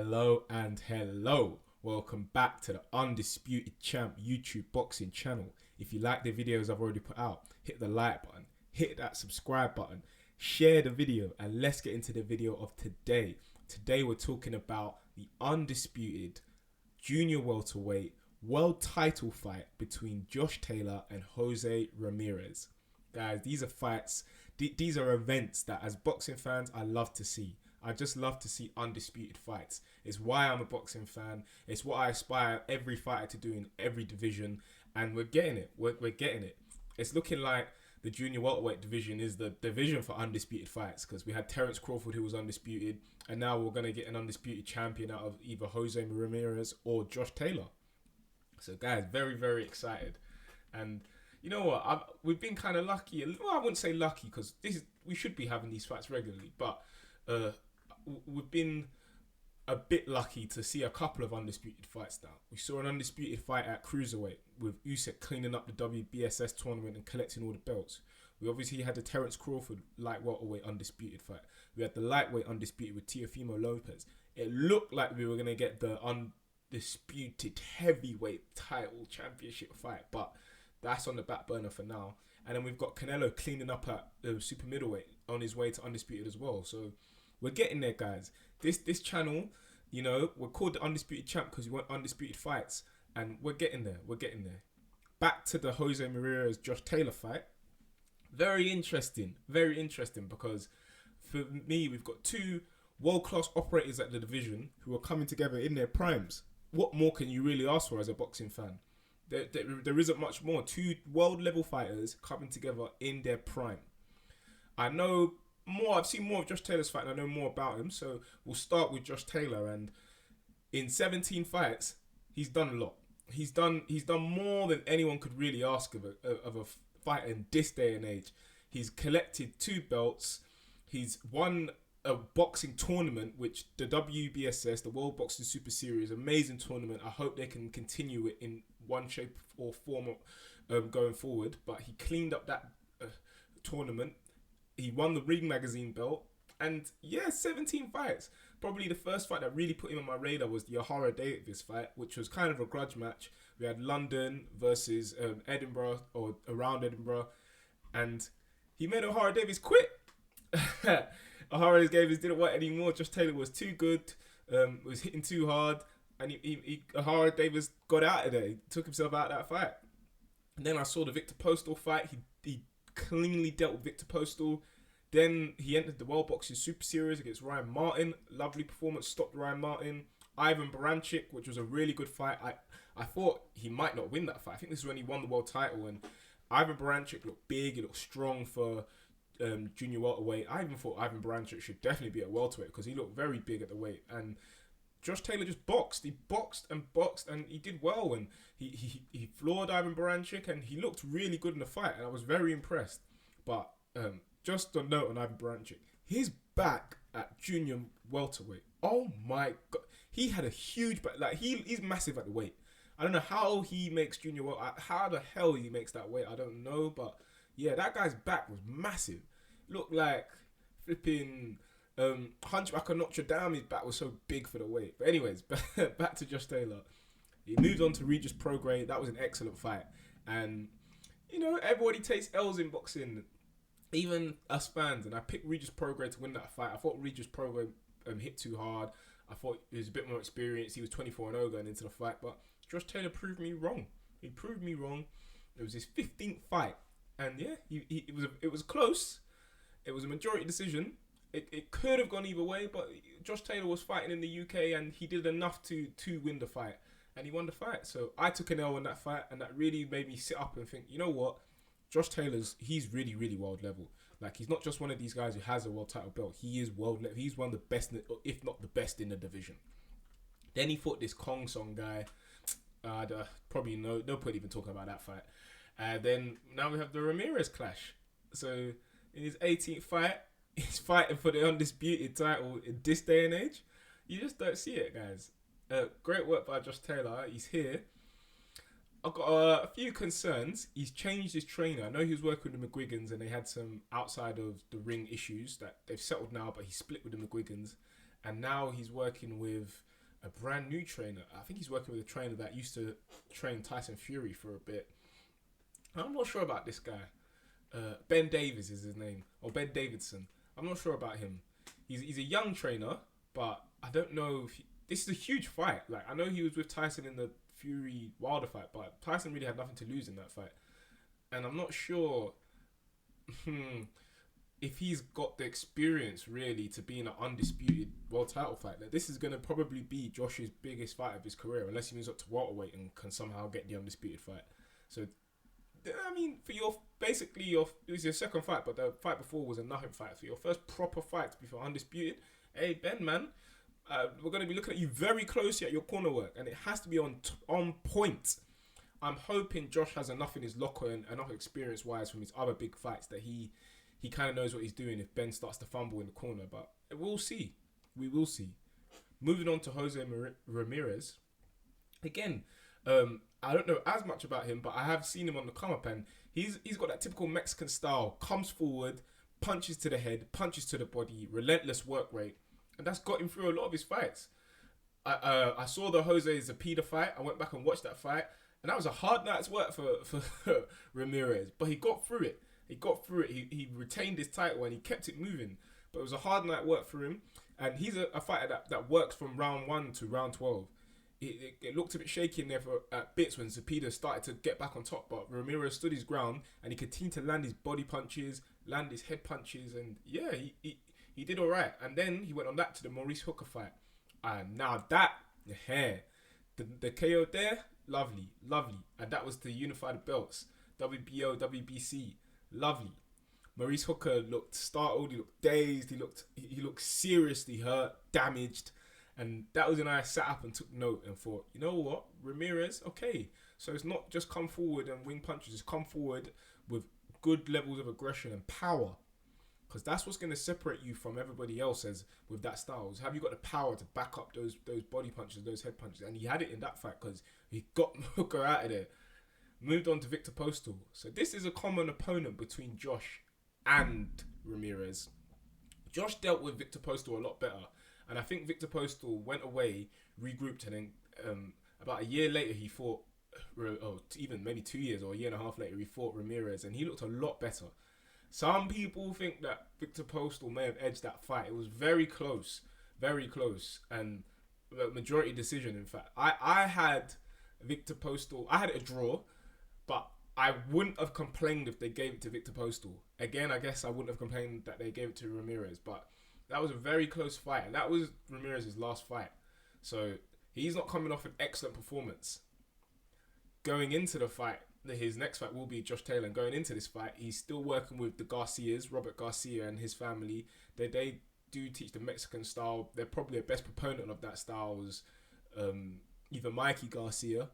Hello and hello. Welcome back to the Undisputed Champ YouTube boxing channel. If you like the videos I've already put out, hit the like button, hit that subscribe button, share the video, and let's get into the video of today. Today we're talking about the undisputed junior welterweight world title fight between Josh Taylor and Jose Ramirez. Guys, these are fights, these are events that as boxing fans I love to see. I just love to see undisputed fights. It's why I'm a boxing fan. It's what I aspire every fighter to do in every division. And we're getting it. We're getting it. It's looking like the junior welterweight division is the division for undisputed fights, because we had Terence Crawford, who was undisputed, and now we're going to get an undisputed champion out of either Jose Ramirez or Josh Taylor. So guys, very, very excited. And you know what? We've been kind of lucky. Well, I wouldn't say lucky, because we should be having these fights regularly, but we've been a bit lucky to see a couple of undisputed fights now. We saw an undisputed fight at cruiserweight with Usyk cleaning up the WBSS tournament and collecting all the belts. We obviously had the Terence Crawford light welterweight undisputed fight. We had the lightweight undisputed with Teofimo Lopez. It looked like we were going to get the undisputed heavyweight title championship fight, but that's on the back burner for now. And then we've got Canelo cleaning up at super middleweight on his way to undisputed as well. So we're getting there, guys. This channel, you know, we're called the Undisputed Champ because we want undisputed fights, and we're getting there. We're getting there. Back to the Jose Ramirez Josh Taylor fight. Very interesting because for me, we've got two world-class operators at the division who are coming together in their primes. What more can you really ask for as a boxing fan? There isn't much more. Two world-level fighters coming together in their prime. I know more. I've seen more of Josh Taylor's fight, and I know more about him. So we'll start with Josh Taylor. And in 17 fights, he's done a lot. He's done more than anyone could really ask of a fighter in this day and age. He's collected 2 belts. He's won a boxing tournament, which the WBSS, the World Boxing Super Series, amazing tournament. I hope they can continue it in one shape or form going forward. But he cleaned up that tournament. He won the Ring Magazine belt. And yeah, 17 fights. Probably the first fight that really put him on my radar was the Ohara Davis fight, which was kind of a grudge match. We had London versus Edinburgh, or around Edinburgh. And he made Ohara Davis quit. Ohara Davis didn't want anymore. Josh Taylor was too good, was hitting too hard. And Ohara Davis got out of there. He took himself out of that fight. And then I saw the Victor Postal fight. He cleanly dealt with Victor Postal. Then he entered the World Boxing Super Series against Ryan Martin. Lovely performance, stopped Ryan Martin. Ivan Baranchyk, which was a really good fight. I thought he might not win that fight. I think this is when he won the world title. And Ivan Baranchyk looked big. He looked strong for junior welterweight. I even thought Ivan Baranchyk should definitely be at welterweight because he looked very big at the weight. And Josh Taylor just boxed. He boxed, and he did well. And he floored Ivan Baranchyk, and he looked really good in the fight. And I was very impressed. But just a note on Ivan Baranchyk, his back at junior welterweight. Oh my god, he had a huge back. Like he's massive at the weight. I don't know how he makes junior welterweight. How the hell he makes that weight, I don't know. But yeah, that guy's back was massive. Looked like flipping Hunchback of Notre Dame. His back was so big for the weight. But anyways, back to Josh Taylor. He moved on to Regis Prograis. That was an excellent fight. And you know, everybody takes L's in boxing, even us fans. And I picked Regis Prograis to win that fight. I thought Regis Prograis hit too hard. I thought he was a bit more experienced. He was 24-0 going into the fight. But Josh Taylor proved me wrong. He proved me wrong. It was his 15th fight. And yeah, it was close. It was a majority decision. It could have gone either way, but Josh Taylor was fighting in the UK and he did enough to win the fight. And he won the fight. So I took an L in that fight, and that really made me sit up and think, you know what? Josh Taylor's, he's really, really world level. Like, he's not just one of these guys who has a world title belt. He is world level. He's one of the best, if not the best in the division. Then he fought this Kong Song guy. Probably no point even talking about that fight. Then now we have the Ramirez clash. So in his 18th fight, he's fighting for the undisputed title in this day and age. You just don't see it, guys. Great work by Josh Taylor. He's here. I've got a few concerns. He's changed his trainer. I know he was working with the McGuigans and they had some outside of the ring issues that they've settled now, but he split with the McGuigans. And now he's working with a brand new trainer. I think he's working with a trainer that used to train Tyson Fury for a bit. I'm not sure about this guy. Ben Davis is his name, or Ben Davidson. I'm not sure about him. He's a young trainer, but I don't know if this is a huge fight. Like, I know he was with Tyson in the Fury Wilder fight, but Tyson really had nothing to lose in that fight, and I'm not sure if he's got the experience really to be in an undisputed world title fight. Like, this is gonna probably be Josh's biggest fight of his career, unless he moves up to welterweight and can somehow get the undisputed fight. So, I mean, for it was your second fight, but the fight before was a nothing fight. For your first proper fight to be for undisputed, hey Ben, man, we're going to be looking at you very closely at your corner work, and it has to be on point. I'm hoping Josh has enough in his locker and enough experience wise from his other big fights that he kind of knows what he's doing if Ben starts to fumble in the corner. But we'll see. We will see. Moving on to Jose Ramirez. Again, I don't know as much about him, but I have seen him on the come up, and he's got that typical Mexican style. Comes forward, punches to the head, punches to the body, relentless work rate, and that's got him through a lot of his fights. I saw the Jose Zepeda fight. I went back and watched that fight, and that was a hard night's work for Ramirez, but he got through it. He retained his title and he kept it moving, but it was a hard night work for him, and he's a fighter that works from round 1 to round 12. It looked a bit shaky in there at bits when Zepeda started to get back on top, but Ramirez stood his ground and he continued to land his body punches, land his head punches, and yeah, he did all right. And then he went on that to the Maurice Hooker fight, and now that the KO there, lovely, and that was to unify the belts, WBO, WBC, lovely. Maurice Hooker looked startled, he looked dazed, he looked seriously hurt, damaged. And that was when I sat up and took note and thought, you know what, Ramirez, okay. So it's not just come forward and wing punches, it's come forward with good levels of aggression and power. Because that's what's going to separate you from everybody else as with that style. Is have you got the power to back up those body punches, those head punches? And he had it in that fight because he got Hooker out of there. Moved on to Victor Postal. So this is a common opponent between Josh and Ramirez. Josh dealt with Victor Postal a lot better. And I think Victor Postal went away, regrouped, and then about a year later he fought, even maybe 2 years or a year and a half later, he fought Ramirez, and he looked a lot better. Some people think that Victor Postal may have edged that fight. It was very close, and a majority decision, in fact. I had Victor Postal, I had a draw, but I wouldn't have complained if they gave it to Victor Postal. Again, I guess I wouldn't have complained that they gave it to Ramirez, but that was a very close fight, and that was Ramirez's last fight. So he's not coming off an excellent performance. Going into the fight, his next fight will be Josh Taylor, and going into this fight, he's still working with the Garcias, Robert Garcia and his family. They do teach the Mexican style. They're probably the best proponent of that style was either Mikey Garcia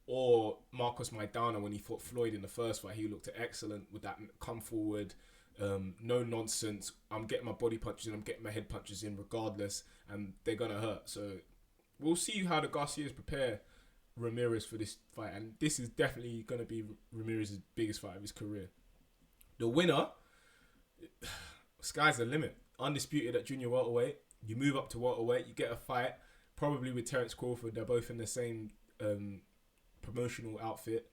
or Marcos Maidana when he fought Floyd in the first fight. He looked excellent with that come forward, no nonsense. I'm getting my body punches in, I'm getting my head punches in regardless, and they're gonna hurt. So we'll see how the Garcias prepare Ramirez for this fight, and this is definitely gonna be Ramirez's biggest fight of his career. The winner, sky's the limit. Undisputed at junior welterweight. You move up to welterweight, you get a fight, probably with Terence Crawford. They're both in the same promotional outfit.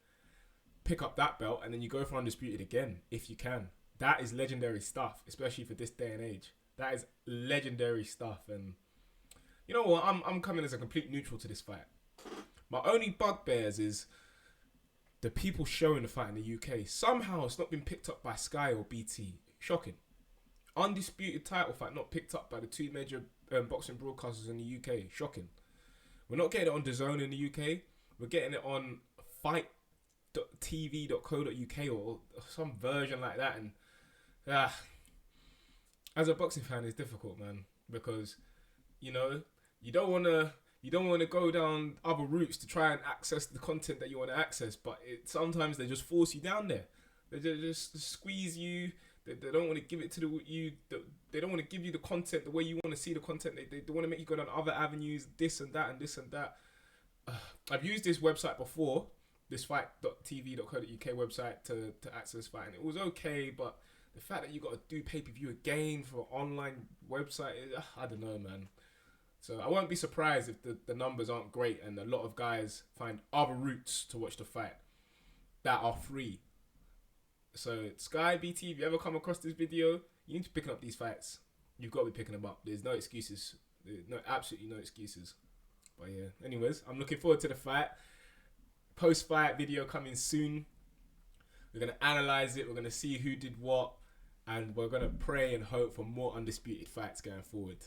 Pick up that belt, and then you go for undisputed again if you can. That is legendary stuff, especially for this day and age. That is legendary stuff, and you know what? I'm coming as a complete neutral to this fight. My only bugbears is the people showing the fight in the UK. Somehow it's not been picked up by Sky or BT. Shocking. Undisputed title fight not picked up by the two major boxing broadcasters in the UK. Shocking. We're not getting it on DAZN in the UK. We're getting it on fight.tv.co.uk or some version like that. And as a boxing fan, it's difficult, man, because you know you don't want to go down other routes to try and access the content that you want to access, but sometimes they just force you down there. They just squeeze you. They don't want to give it to you. They don't want to give you the content the way you want to see the content. They want to make you go down other avenues, this and that and this and that. I've used this website before, this fight.tv.co.uk website to access fight, and it was okay, but the fact that you got to do pay-per-view again for an online website, I don't know, man. So I won't be surprised if the numbers aren't great and a lot of guys find other routes to watch the fight that are free. So Sky, BT, if you ever come across this video, you need to pick up these fights. You've got to be picking them up. There's no excuses. There's absolutely no excuses. But yeah, anyways, I'm looking forward to the fight. Post-fight video coming soon. We're going to analyze it. We're going to see who did what. And we're going to pray and hope for more undisputed fights going forward.